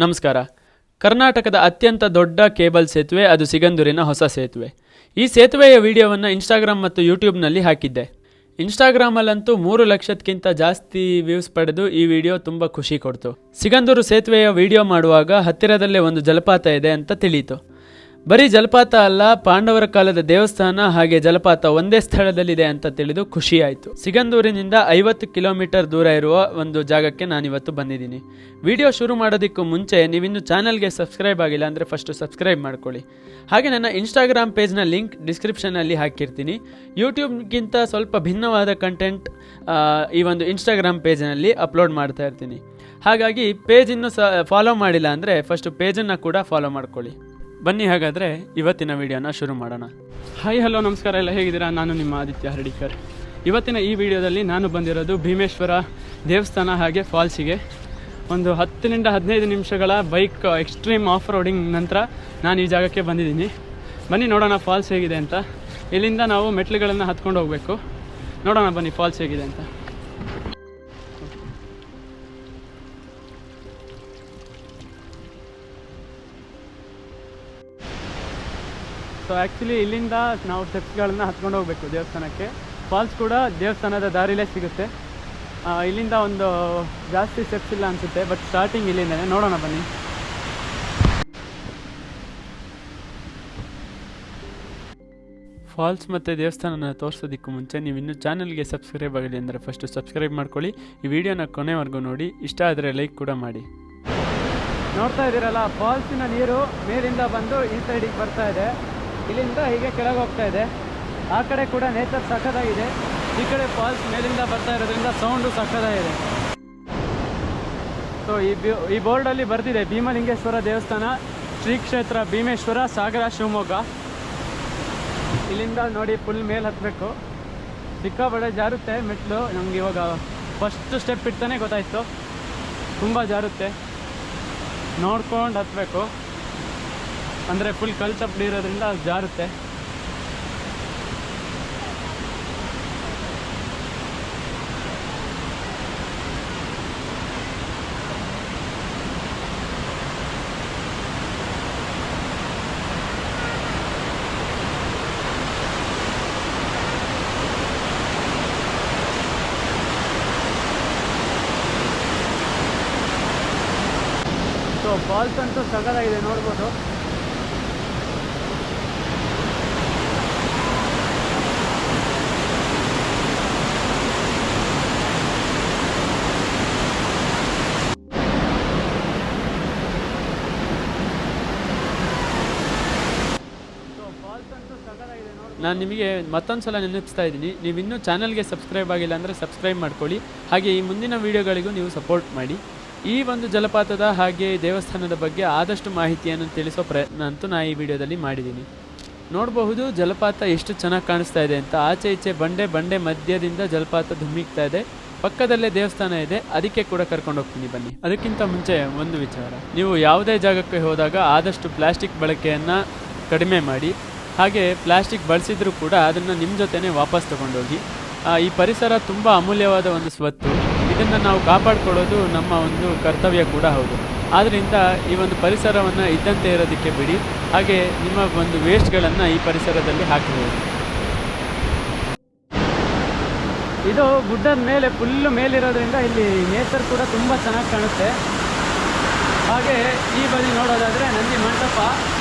ನಮಸ್ಕಾರ. ಕರ್ನಾಟಕದ ಅತ್ಯಂತ ದೊಡ್ಡ ಕೇಬಲ್ ಸೇತುವೆ ಅದು ಸಿಗಂದೂರಿನ ಹೊಸ ಸೇತುವೆ. ಈ ಸೇತುವೆಯ ವಿಡಿಯೋವನ್ನು ಇನ್ಸ್ಟಾಗ್ರಾಮ್ ಮತ್ತು ಯೂಟ್ಯೂಬ್ನಲ್ಲಿ ಹಾಕಿದ್ದೆ. ಇನ್ಸ್ಟಾಗ್ರಾಮಲ್ಲಂತೂ 3 ಲಕ್ಷಕ್ಕಿಂತ ಜಾಸ್ತಿ ವ್ಯೂಸ್ ಪಡೆದು ಈ ವಿಡಿಯೋ ತುಂಬ ಖುಷಿ ಕೊಡ್ತು. ಸಿಗಂದೂರು ಸೇತುವೆಯ ವಿಡಿಯೋ ಮಾಡುವಾಗ ಹತ್ತಿರದಲ್ಲೇ ಒಂದು ಜಲಪಾತ ಇದೆ ಅಂತ ತಿಳಿಯಿತು. ಬರೀ ಜಲಪಾತ ಅಲ್ಲ, ಪಾಂಡವರ ಕಾಲದ ದೇವಸ್ಥಾನ ಹಾಗೆ ಜಲಪಾತ ಒಂದೇ ಸ್ಥಳದಲ್ಲಿದೆ ಅಂತ ತಿಳಿದು ಖುಷಿಯಾಯಿತು. ಸಿಗಂದೂರಿನಿಂದ 50 ಕಿಲೋಮೀಟರ್ ದೂರ ಇರುವ ಒಂದು ಜಾಗಕ್ಕೆ ನಾನಿವತ್ತು ಬಂದಿದ್ದೀನಿ. ವಿಡಿಯೋ ಶುರು ಮಾಡೋದಕ್ಕೂ ಮುಂಚೆ ನೀವಿನ್ನು ಚಾನಲ್ಗೆ ಸಬ್ಸ್ಕ್ರೈಬ್ ಆಗಿಲ್ಲ ಅಂದರೆ ಫಸ್ಟು ಸಬ್ಸ್ಕ್ರೈಬ್ ಮಾಡ್ಕೊಳ್ಳಿ. ಹಾಗೆ ನನ್ನ ಇನ್ಸ್ಟಾಗ್ರಾಮ್ ಪೇಜ್ನ ಲಿಂಕ್ ಡಿಸ್ಕ್ರಿಪ್ಷನಲ್ಲಿ ಹಾಕಿರ್ತೀನಿ. ಯೂಟ್ಯೂಬ್ಗಿಂತ ಸ್ವಲ್ಪ ಭಿನ್ನವಾದ ಕಂಟೆಂಟ್ ಈ ಒಂದು ಇನ್ಸ್ಟಾಗ್ರಾಮ್ ಪೇಜ್ನಲ್ಲಿ ಅಪ್ಲೋಡ್ ಮಾಡ್ತಾ ಇರ್ತೀನಿ. ಹಾಗಾಗಿ ಪೇಜ್ ಇನ್ನೂ ಫಾಲೋ ಮಾಡಿಲ್ಲ ಅಂದರೆ ಫಸ್ಟು ಪೇಜನ್ನು ಕೂಡ ಫಾಲೋ ಮಾಡ್ಕೊಳ್ಳಿ. ಬನ್ನಿ ಹಾಗಾದರೆ ಇವತ್ತಿನ ವಿಡಿಯೋನ ಶುರು ಮಾಡೋಣ. ಹಾಯ್ ಹಲೋ ನಮಸ್ಕಾರ, ಎಲ್ಲ ಹೇಗಿದ್ದೀರಾ? ನಾನು ನಿಮ್ಮ ಆದಿತ್ಯ ಹರಡಿಕರ್. ಇವತ್ತಿನ ಈ ವಿಡಿಯೋದಲ್ಲಿ ನಾನು ಬಂದಿರೋದು ಭೀಮೇಶ್ವರ ದೇವಸ್ಥಾನ ಹಾಗೆ ಫಾಲ್ಸಿಗೆ. ಒಂದು 10 to 15 ನಿಮಿಷಗಳ ಬೈಕ್ ಎಕ್ಸ್ಟ್ರೀಮ್ ಆಫ್ ರೋಡಿಂಗ್ ನಂತರ ನಾನು ಈ ಜಾಗಕ್ಕೆ ಬಂದಿದ್ದೀನಿ. ಬನ್ನಿ ನೋಡೋಣ ಫಾಲ್ಸ್ ಹೇಗಿದೆ ಅಂತ. ಇಲ್ಲಿಂದ ನಾವು ಮೆಟ್ಲುಗಳನ್ನು ಹತ್ಕೊಂಡು ಹೋಗಬೇಕು. ನೋಡೋಣ ಬನ್ನಿ ಫಾಲ್ಸ್ ಹೇಗಿದೆ ಅಂತ. ಸೊ ಆ್ಯಕ್ಚುಲಿ ಇಲ್ಲಿಂದ ನಾವು ಸ್ಟೆಪ್ಸ್ಗಳನ್ನು ಹತ್ಕೊಂಡು ಹೋಗಬೇಕು ದೇವಸ್ಥಾನಕ್ಕೆ. ಫಾಲ್ಸ್ ಕೂಡ ದೇವಸ್ಥಾನದ ದಾರಿಲೇ ಸಿಗುತ್ತೆ. ಇಲ್ಲಿಂದ ಒಂದು ಜಾಸ್ತಿ ಸ್ಟೆಪ್ಸ್ ಇಲ್ಲ ಅನಿಸುತ್ತೆ, ಬಟ್ ಸ್ಟಾರ್ಟಿಂಗ್ ಇಲ್ಲಿಂದನೇ. ನೋಡೋಣ ಬನ್ನಿ. ಫಾಲ್ಸ್ ಮತ್ತು ದೇವಸ್ಥಾನನ ತೋರಿಸೋದಕ್ಕೂ ಮುಂಚೆ ನೀವು ಇನ್ನೂ ಚಾನಲ್ಗೆ ಸಬ್ಸ್ಕ್ರೈಬ್ ಆಗಲಿ ಅಂದರೆ ಫಸ್ಟು ಸಬ್ಸ್ಕ್ರೈಬ್ ಮಾಡ್ಕೊಳ್ಳಿ. ಈ ವಿಡಿಯೋನ ಕೊನೆವರೆಗೂ ನೋಡಿ. ಇಷ್ಟ ಆದರೆ ಲೈಕ್ ಕೂಡ ಮಾಡಿ. ನೋಡ್ತಾ ಇದ್ದೀರಲ್ಲ, ಫಾಲ್ಸಿನ ನೀರು ಮೇಲಿಂದ ಬಂದು ಈ ಸೈಡಿಗೆ ಬರ್ತಾ ಇದೆ. ಇಲ್ಲಿಂದ ಹೀಗೆ ಕೆಳಗೆ ಹೋಗ್ತಾ ಇದೆ. ಆ ಕಡೆ ಕೂಡ ನೇಚರ್ ಸಖತ್ತಾಗಿದೆ. ಈ ಕಡೆ ಫಾಲ್ಸ್ ಮೇಲಿಂದ ಬರ್ತಾ ಇರೋದ್ರಿಂದ ಸೌಂಡು ಸಖತ್ತಾಗಿದೆ. ಸೊ ಈ ಬೋರ್ಡಲ್ಲಿ ಬರ್ತಿದೆ ಭೀಮಲಿಂಗೇಶ್ವರ ದೇವಸ್ಥಾನ, ಶ್ರೀ ಕ್ಷೇತ್ರ ಭೀಮೇಶ್ವರ, ಸಾಗರ, ಶಿವಮೊಗ್ಗ. ಇಲ್ಲಿಂದ ನೋಡಿ ಫುಲ್ ಮೇಲೆ ಹತ್ತಬೇಕು. ಸಿಕ್ಕಾಪಟ್ಟೆ ಜಾರುತ್ತೆ ಮೆಟ್ಲು. ನಮ್ಗೆ ಇವಾಗ ಫಸ್ಟ್ ಸ್ಟೆಪ್ ಇಡ್ತಾನೆ ಗೊತ್ತಾಯಿತು, ತುಂಬ ಜಾರುತ್ತೆ. ನೋಡ್ಕೊಂಡು ಹತ್ತಬೇಕು, ಅಂದರೆ ಫುಲ್ ಕಲ್ಲು ಚಪ್ಪಡಿ ಇರೋದ್ರಿಂದ ಜಾರುತ್ತೆ. ಸೊ ಫಾಲ್ಸ್ ಅಂತೂ ಸಗದಾಗಿದೆ, ನೋಡ್ಬೋದು. ನಾನು ನಿಮಗೆ ಮತ್ತೊಂದು ಸಲ ನೆನಪಿಸ್ತಾ ಇದ್ದೀನಿ, ನೀವು ಇನ್ನೂ ಚಾನಲ್ಗೆ ಸಬ್ಸ್ಕ್ರೈಬ್ ಆಗಿಲ್ಲ ಅಂದರೆ ಸಬ್ಸ್ಕ್ರೈಬ್ ಮಾಡ್ಕೊಳ್ಳಿ. ಹಾಗೆ ಈ ಮುಂದಿನ ವೀಡಿಯೋಗಳಿಗೂ ನೀವು ಸಪೋರ್ಟ್ ಮಾಡಿ. ಈ ಒಂದು ಜಲಪಾತದ ಹಾಗೆ ದೇವಸ್ಥಾನದ ಬಗ್ಗೆ ಆದಷ್ಟು ಮಾಹಿತಿಯನ್ನು ತಿಳಿಸೋ ಪ್ರಯತ್ನ ಅಂತೂ ನಾನು ಈ ವಿಡಿಯೋದಲ್ಲಿ ಮಾಡಿದ್ದೀನಿ. ನೋಡಬಹುದು ಜಲಪಾತ ಎಷ್ಟು ಚೆನ್ನಾಗಿ ಕಾಣಿಸ್ತಾ ಇದೆ ಅಂತ. ಆಚೆ ಈಚೆ ಬಂಡೆ ಮಧ್ಯದಿಂದ ಜಲಪಾತ ಧುಮ್ಮಿಕ್ತಾ ಇದೆ. ಪಕ್ಕದಲ್ಲೇ ದೇವಸ್ಥಾನ ಇದೆ, ಅದಕ್ಕೆ ಕೂಡ ಕರ್ಕೊಂಡು ಹೋಗ್ತೀನಿ ಬನ್ನಿ. ಅದಕ್ಕಿಂತ ಮುಂಚೆ ಒಂದು ವಿಚಾರ, ನೀವು ಯಾವುದೇ ಜಾಗಕ್ಕೆ ಹೋದಾಗ ಆದಷ್ಟು ಪ್ಲಾಸ್ಟಿಕ್ ಬಳಕೆಯನ್ನು ಕಡಿಮೆ ಮಾಡಿ. ಹಾಗೆ ಪ್ಲಾಸ್ಟಿಕ್ ಬಳಸಿದರೂ ಕೂಡ ಅದನ್ನು ನಿಮ್ಮ ಜೊತೆನೇ ವಾಪಸ್ ತೊಗೊಂಡೋಗಿ. ಈ ಪರಿಸರ ತುಂಬ ಅಮೂಲ್ಯವಾದ ಒಂದು ಸ್ವತ್ತು. ಇದನ್ನು ನಾವು ಕಾಪಾಡಿಕೊಳ್ಳೋದು ನಮ್ಮ ಒಂದು ಕರ್ತವ್ಯ ಕೂಡ ಹೌದು. ಆದ್ದರಿಂದ ಈ ಒಂದು ಪರಿಸರವನ್ನು ಇದ್ದಂತೆ ಇರೋದಕ್ಕೆ ಬಿಡಿ. ಹಾಗೆ ನಿಮ್ಮ ಒಂದು ವೇಸ್ಟ್ಗಳನ್ನು ಈ ಪರಿಸರದಲ್ಲಿ ಹಾಕಬಹುದು. ಇದು ಗುಡ್ಡದ ಮೇಲೆ ಫುಲ್ಲು ಮೇಲಿರೋದ್ರಿಂದ ಇಲ್ಲಿ ನೇಚರ್ ಕೂಡ ತುಂಬ ಚೆನ್ನಾಗಿ ಕಾಣುತ್ತೆ. ಹಾಗೆ ಈ ಬದಿ ನೋಡೋದಾದರೆ ನಂದಿ ಮಂಟಪ,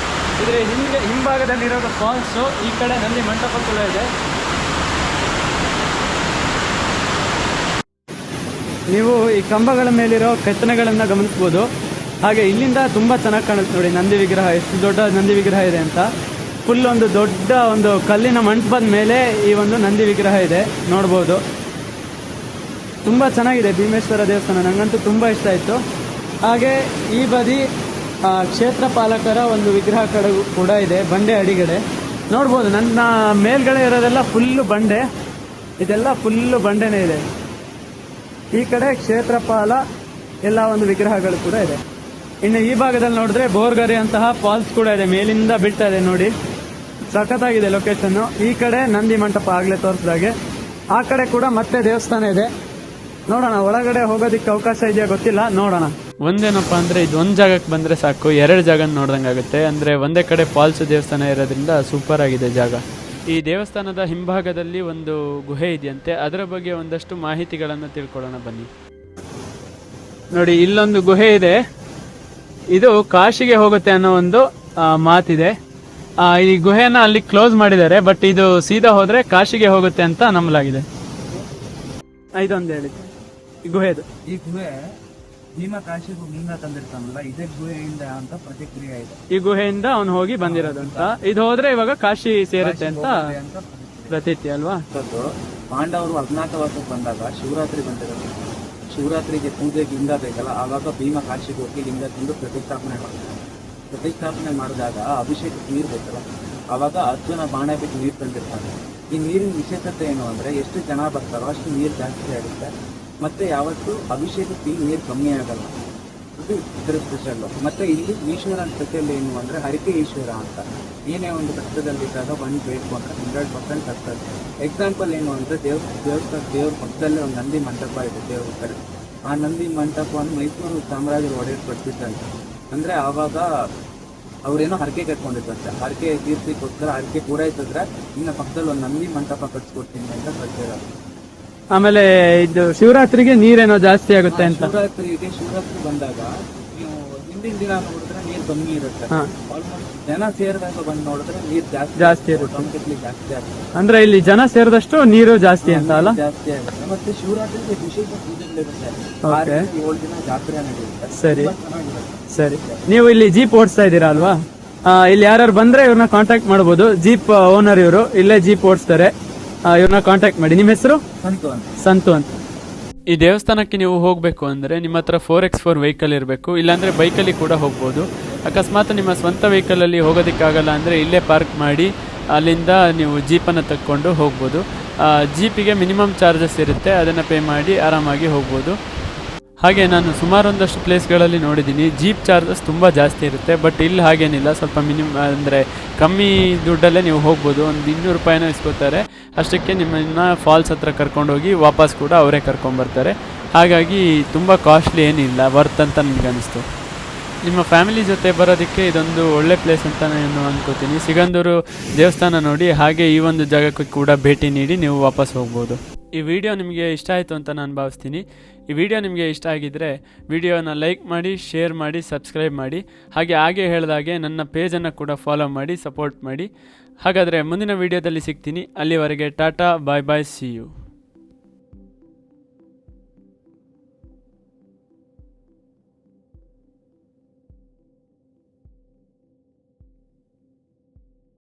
ಇದರ ಹಿಂಭಾಗದಲ್ಲಿರೋದು ಫಾಲ್ಸು, ಈ ಕಡೆ ನಂದಿ ಮಂಟಪ ಕೂಡ ಇದೆ. ನೀವು ಈ ಕಂಬಗಳ ಮೇಲಿರೋ ಕೆತ್ತನೆಗಳನ್ನು ಗಮನಿಸ್ಬೋದು. ಹಾಗೆ ಇಲ್ಲಿಂದ ತುಂಬ ಚೆನ್ನಾಗಿ ಕಾಣುತ್ತೆ ನೋಡಿ ನಂದಿ ವಿಗ್ರಹ, ಎಷ್ಟು ದೊಡ್ಡ ನಂದಿ ವಿಗ್ರಹ ಇದೆ ಅಂತ. ಫುಲ್ ಒಂದು ದೊಡ್ಡ ಒಂದು ಕಲ್ಲಿನ ಮಂಟಪದ ಮೇಲೆ ಈ ಒಂದು ನಂದಿ ವಿಗ್ರಹ ಇದೆ, ನೋಡ್ಬೋದು. ತುಂಬ ಚೆನ್ನಾಗಿದೆ ಭೀಮೇಶ್ವರ ದೇವಸ್ಥಾನ, ನನಗಂತೂ ತುಂಬ ಇಷ್ಟ ಆಯಿತು. ಹಾಗೆ ಈ ಬದಿ ಕ್ಷೇತ್ರ ಪಾಲಕರ ಒಂದು ವಿಗ್ರಹ ಕೂಡ ಇದೆ, ಬಂಡೆ ಅಡಿಗಡೆ ನೋಡ್ಬೋದು. ನನ್ನ ಮೇಲ್ಗಡೆ ಇರೋದೆಲ್ಲ ಫುಲ್ಲು ಬಂಡೆ, ಇದೆಲ್ಲ ಫುಲ್ಲು ಬಂಡೆನೇ ಇದೆ. ಈ ಕಡೆ ಕ್ಷೇತ್ರಪಾಲ ಎಲ್ಲ ಒಂದು ವಿಗ್ರಹಗಳು ಕೂಡ ಇದೆ. ಇನ್ನು ಈ ಭಾಗದಲ್ಲಿ ನೋಡಿದ್ರೆ ಬೋರ್ಗರಿ ಅಂತಹ ಫಾಲ್ಸ್ ಕೂಡ ಇದೆ, ಮೇಲಿಂದ ಬೀಳ್ತಾ ಇದೆ ನೋಡಿ, ಸಖತ್ತಾಗಿದೆ ಲೊಕೇಶನ್ನು. ಈ ಕಡೆ ನಂದಿ ಮಂಟಪ ಆಗಲೇ ತೋರಿಸಿದಾಗೆ, ಆ ಕಡೆ ಕೂಡ ಮತ್ತೆ ದೇವಸ್ಥಾನ ಇದೆ. ನೋಡೋಣ, ಒಳಗಡೆ ಹೋಗೋದಕ್ಕೆ ಅವಕಾಶ ಇದೆಯಾ ಗೊತ್ತಿಲ್ಲ, ನೋಡೋಣ. ಒಂದೇನಪ್ಪ ಅಂದರೆ ಇದು ಒಂದು ಜಾಗಕ್ಕೆ ಬಂದರೆ ಸಾಕು 2 ಜಾಗ ನೋಡ್ದಂಗೆ ಆಗುತ್ತೆ. ಅಂದರೆ ಒಂದೇ ಕಡೆ ಫಾಲ್ಸ್ ದೇವಸ್ಥಾನ ಇರೋದ್ರಿಂದ ಸೂಪರ್ ಆಗಿದೆ ಜಾಗ. ಈ ದೇವಸ್ಥಾನದ ಹಿಂಭಾಗದಲ್ಲಿ ಒಂದು ಗುಹೆ ಇದೆಯಂತೆ, ಅದರ ಬಗ್ಗೆ ಒಂದಷ್ಟು ಮಾಹಿತಿಗಳನ್ನು ತಿಳ್ಕೊಳ್ಳೋಣ ಬನ್ನಿ. ನೋಡಿ, ಇಲ್ಲೊಂದು ಗುಹೆ ಇದೆ. ಇದು ಕಾಶಿಗೆ ಹೋಗುತ್ತೆ ಅನ್ನೋ ಒಂದು ಮಾತಿದೆ. ಈ ಗುಹೆನ ಅಲ್ಲಿ ಕ್ಲೋಸ್ ಮಾಡಿದ್ದಾರೆ, ಬಟ್ ಇದು ಸೀದಾ ಹೋದ್ರೆ ಕಾಶಿಗೆ ಹೋಗುತ್ತೆ ಅಂತ ನಂಬಲಾಗಿದೆ. ಇದೊಂದು ಹೇಳಿ, ಈ ಗುಹೆದು. ಈ ಗುಹೆ ಭೀಮ ಕಾಶಿಗೂ ಮೀನ ತಂದಿರ್ತಾನಲ್ಲ, ಇದೇ ಗುಹೆಯಿಂದ ಅಂತ ಪ್ರತಿಕ್ರಿಯೆ ಇದೆ. ಈ ಗುಹೆಯಿಂದ ಅವನು ಹೋಗಿ ಬಂದಿರೋದಂತ. ಇದು ಹೋದ್ರೆ ಇವಾಗ ಕಾಶಿ ಸೇರುತ್ತೆ ಅಂತ ಪ್ರತೀತಿ ಅಲ್ವಾ. ಪಾಂಡವರು 14 ವರ್ಷಕ್ಕೆ ಬಂದಾಗ ಶಿವರಾತ್ರಿ ಬಂದಿರೋದು. ಶಿವರಾತ್ರಿಗೆ ಪೂಜೆಗೆ ಲಿಂಗ ಬೇಕಲ್ಲ, ಆವಾಗ ಭೀಮ ಕಾಶಿಗೆ ಹೋಗಿ ಲಿಂಗ ತಂದು ಪ್ರತಿಷ್ಠಾಪನೆ ಮಾಡಿದಾಗ ಅಭಿಷೇಕಕ್ಕೆ ನೀರು ಬೇಕಲ್ಲ, ಆವಾಗ ಅರ್ಜುನ ಬಾಣ ಬಿಟ್ಟು ನೀರು ತಂದಿರ್ತಾನೆ. ಈ ನೀರಿನ ವಿಶೇಷತೆ ಏನು ಅಂದರೆ, ಎಷ್ಟು ಜನ ಬರ್ತಾರೋ ಅಷ್ಟು ನೀರು ಜಾಸ್ತಿ ಆಗುತ್ತೆ, ಮತ್ತು ಯಾವತ್ತೂ ಅಭಿಷೇಕಕ್ಕೆ ನೀರು ಕಮ್ಮಿ ಆಗಲ್ಲ. ಇದು ಇದರ ಸ್ಪೆಷಲ್ಲು. ಮತ್ತು ಇಲ್ಲಿ ಈಶ್ವರನ ಸ್ಪೆಷಲ್ ಏನು ಅಂದರೆ ಹರಿಕೆ ಈಶ್ವರ ಅಂತ. ಏನೇ ಒಂದು ಕಷ್ಟದಲ್ಲಿದ್ದಾಗ ಬಂದು ಬೇಕು ಅಂತ 100% ಆಗ್ತದೆ. ಎಕ್ಸಾಂಪಲ್ ಏನು ಅಂದರೆ ದೇವ್ರ ಪಕ್ಕದಲ್ಲೇ ಒಂದು ನಂದಿ ಮಂಟಪ ಇದೆ ದೇವ್ರ ಕಡೆ. ಆ ನಂದಿ ಮಂಟಪವನ್ನು ಮೈಸೂರು ಸಾಮ್ರಾಜ್ಯರು ಒಡೆಯಲು ಪಡಿಸಿದ್ದಂತೆ. ಅಂದರೆ ಆವಾಗ ಅವ್ರೇನೋ ಹರಕೆ ಕಟ್ಕೊಂಡಿದ್ದಂತೆ. ಹರಕೆ ತೀರ್ಸಿಗೋಸ್ಕರ ಹರಕೆ ಪೂರೈಸಿದ್ರೆ ಇನ್ನು ಪಕ್ಕದಲ್ಲಿ ಒಂದು ನಂದಿ ಮಂಟಪ ಕಟ್ಸ್ಕೊಡ್ತೀನಿ ಅಂತ ಕಟ್ಸಿರೋದು. ಆಮೇಲೆ ಇದು ಶಿವರಾತ್ರಿಗೆ ನೀರೇನೋ ಜಾಸ್ತಿ ಆಗುತ್ತೆ ಅಂತ. ಶಿವರಾತ್ರಿ ಬಂದಾಗ ನೀವು ಹಿಂದಿನ ದಿನ ನೋಡಿದ್ರೆ ನೀರು ಕಮ್ಮಿ ಇರುತ್ತೆ. ಆಲ್ಮೋಸ್ಟ್ ಜನ ಸೇರಿದಾಗ ಬಂದು ನೋಡಿದ್ರೆ ನೀರು ಜಾಸ್ತಿ ಇರುತ್ತೆ. ಜಾಸ್ತಿ ಆಗುತ್ತೆ. ಅಂದ್ರೆ ಇಲ್ಲಿ ಜನ ಸೇರಿದಷ್ಟು ನೀರು ಜಾಸ್ತಿ ಅಂತ ಅಲ್ಲ, ಜಾಸ್ತಿ ಆಗುತ್ತೆ. ಮತ್ತೆ ಶಿವರಾತ್ರಿಗೆ ವಿಶೇಷ ಪೂಜೆಗಳಿರುತ್ತೆ. 7 ದಿನ ಜಾತ್ರೆ ನಡೆಯುತ್ತೆ. ಸರಿ ಸರಿ. ನೀವು ಇಲ್ಲಿ ಜೀಪ್ ಓಡಿಸ್ತಾ ಇದ್ದೀರಾ ಅಲ್ವಾ? ಇಲ್ಲಿ ಯಾರು ಬಂದ್ರೆ ಇವ್ರನ್ನ ಕಾಂಟ್ಯಾಕ್ಟ್ ಮಾಡಬಹುದು. ಜೀಪ್ ಓನರ್ ಇವರು, ಇಲ್ಲೇ ಜೀಪ್ ಓಡಿಸ್ತಾರೆ. ಇವ್ರನ್ನ ಕಾಂಟ್ಯಾಕ್ಟ್ ಮಾಡಿ. ನಿಮ್ಮ ಹೆಸರು? ಸಂತು ಅಂತ. ಈ ದೇವಸ್ಥಾನಕ್ಕೆ ನೀವು ಹೋಗಬೇಕು ಅಂದರೆ ನಿಮ್ಮ ಹತ್ರ 4x4 ವೆಹಿಕಲ್ ಇರಬೇಕು, ಇಲ್ಲಾಂದರೆ ಬೈಕಲ್ಲಿ ಕೂಡ ಹೋಗ್ಬೋದು. ಅಕಸ್ಮಾತ್ ನಿಮ್ಮ ಸ್ವಂತ ವೆಹಿಕಲಲ್ಲಿ ಹೋಗೋದಕ್ಕಾಗಲ್ಲ ಅಂದರೆ ಇಲ್ಲೇ ಪಾರ್ಕ್ ಮಾಡಿ ಅಲ್ಲಿಂದ ನೀವು ಜೀಪನ್ನು ತಕ್ಕೊಂಡು ಹೋಗ್ಬೋದು. ಜೀಪಿಗೆ ಮಿನಿಮಮ್ ಚಾರ್ಜಸ್ ಇರುತ್ತೆ, ಅದನ್ನು ಪೇ ಮಾಡಿ ಆರಾಮಾಗಿ ಹೋಗ್ಬೋದು. ಹಾಗೆ ನಾನು ಸುಮಾರು ಒಂದಷ್ಟು ಪ್ಲೇಸ್ಗಳಲ್ಲಿ ನೋಡಿದ್ದೀನಿ, ಜೀಪ್ ಚಾರ್ಜಸ್ ತುಂಬ ಜಾಸ್ತಿ ಇರುತ್ತೆ. ಬಟ್ ಇಲ್ಲಿ ಹಾಗೇನಿಲ್ಲ, ಸ್ವಲ್ಪ ಅಂದರೆ ಕಮ್ಮಿ ದುಡ್ಡಲ್ಲೇ ನೀವು ಹೋಗ್ಬೋದು. ಒಂದು 200 ರೂಪಾಯಿನೂ ಇಸ್ಕೋತಾರೆ. ಅಷ್ಟಕ್ಕೆ ನಿಮ್ಮನ್ನು ಫಾಲ್ಸ್ ಹತ್ರ ಕರ್ಕೊಂಡೋಗಿ ವಾಪಸ್ ಕೂಡ ಅವರೇ ಕರ್ಕೊಂಬರ್ತಾರೆ. ಹಾಗಾಗಿ ತುಂಬ ಕಾಸ್ಟ್ಲಿ ಏನಿಲ್ಲ, ವರ್ತ್ ಅಂತ ನನಗೆ ಅನಿಸ್ತು. ನಿಮ್ಮ ಫ್ಯಾಮಿಲಿ ಜೊತೆ ಬರೋದಕ್ಕೆ ಇದೊಂದು ಒಳ್ಳೆ ಪ್ಲೇಸ್ ಅಂತ ನಾನು ಅನ್ಕೋತೀನಿ. ಸಿಗಂದೂರು ದೇವಸ್ಥಾನ ನೋಡಿ, ಹಾಗೆ ಈ ಒಂದು ಜಾಗಕ್ಕೆ ಕೂಡ ಭೇಟಿ ನೀಡಿ ನೀವು ವಾಪಸ್ ಹೋಗ್ಬೋದು. ಈ ವಿಡಿಯೋ ನಿಮಗೆ ಇಷ್ಟ ಆಯಿತು ಅಂತ ನಾನು ಭಾವಿಸ್ತೀನಿ. ಈ ವಿಡಿಯೋ ನಿಮಗೆ ಇಷ್ಟ ಆಗಿದ್ದರೆ ವಿಡಿಯೋನ ಲೈಕ್ ಮಾಡಿ, ಶೇರ್ ಮಾಡಿ, ಸಬ್ಸ್ಕ್ರೈಬ್ ಮಾಡಿ. ಹಾಗೆ ಹೇಳಿದಾಗೆ ನನ್ನ ಪೇಜನ್ನು ಕೂಡ ಫಾಲೋ ಮಾಡಿ, ಸಪೋರ್ಟ್ ಮಾಡಿ. ಹಾಗಾದರೆ ಮುಂದಿನ ವಿಡಿಯೋದಲ್ಲಿ ಸಿಗ್ತೀನಿ. ಅಲ್ಲಿವರೆಗೆ ಟಾಟಾ, ಬಾಯ್ ಬಾಯ್, ಸಿ ಯು.